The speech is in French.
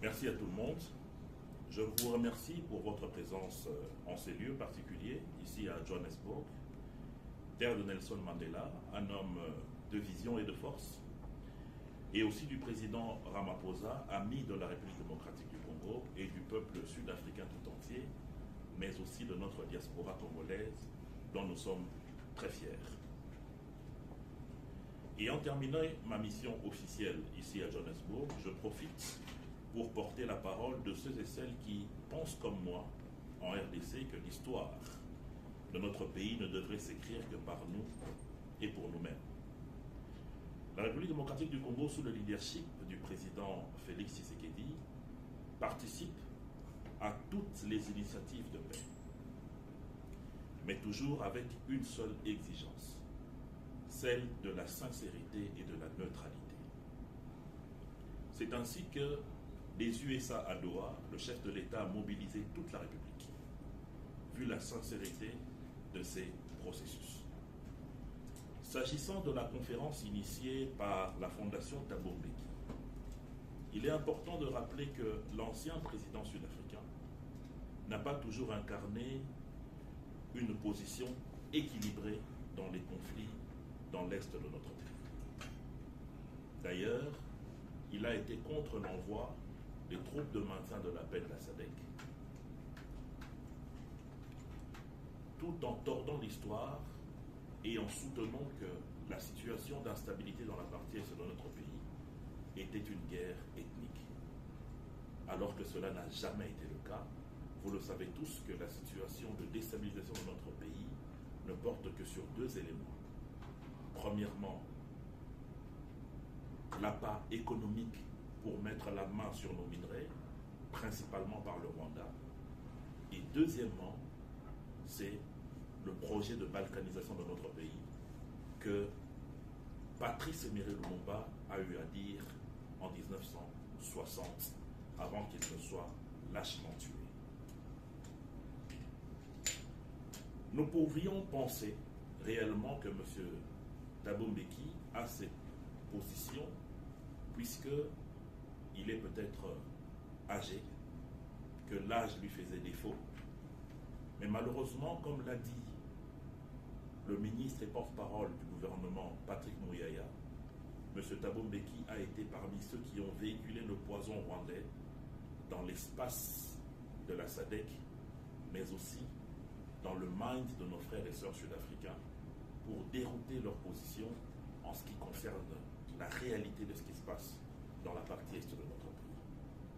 Merci à tout le monde. Je vous remercie pour votre présence en ces lieux particuliers, ici à Johannesburg, terre de Nelson Mandela, un homme de vision et de force, et aussi du président Ramaphosa, ami de la République démocratique du Congo et du peuple sud-africain tout entier, mais aussi de notre diaspora congolaise, dont nous sommes très fiers. Et en terminant ma mission officielle ici à Johannesburg, je profite pour porter la parole de ceux et celles qui pensent comme moi en RDC que l'histoire de notre pays ne devrait s'écrire que par nous et pour nous-mêmes. La République démocratique du Congo, sous le leadership du président Félix Tshisekedi, participe à toutes les initiatives de paix, mais toujours avec une seule exigence, celle de la sincérité et de la neutralité. C'est ainsi que les USA à Doha, le chef de l'État a mobilisé toute la République, vu la sincérité de ces processus. S'agissant de la conférence initiée par la Fondation Thabo Mbeki, il est important de rappeler que l'ancien président sud-africain n'a pas toujours incarné une position équilibrée dans les conflits dans l'est de notre pays. D'ailleurs, il a été contre l'envoi des troupes de maintien de la paix de la SADC, tout en tordant l'histoire et en soutenant que la situation d'instabilité dans la partie est de notre pays était une guerre ethnique. Alors que cela n'a jamais été le cas, vous le savez tous que la situation de déstabilisation de notre pays ne porte que sur deux éléments. Premièrement, l'appât économique pour mettre la main sur nos minerais, principalement par le Rwanda. Et deuxièmement, c'est le projet de balkanisation de notre pays que Patrice Emery Lumumba a eu à dire en 1960, avant qu'il ne soit lâchement tué. Nous pourrions penser réellement que M. Thabo Mbeki a cette position puisqu'il est peut-être âgé, que l'âge lui faisait défaut. Mais malheureusement, comme l'a dit le ministre et porte-parole du gouvernement, Patrick Mouyaya, M. Thabo Mbeki a été parmi ceux qui ont véhiculé le poison rwandais dans l'espace de la SADC, mais aussi dans le mind de nos frères et sœurs sud-africains pour dérouter leur position en ce qui concerne la réalité de ce qui se passe dans la partie est de notre pays.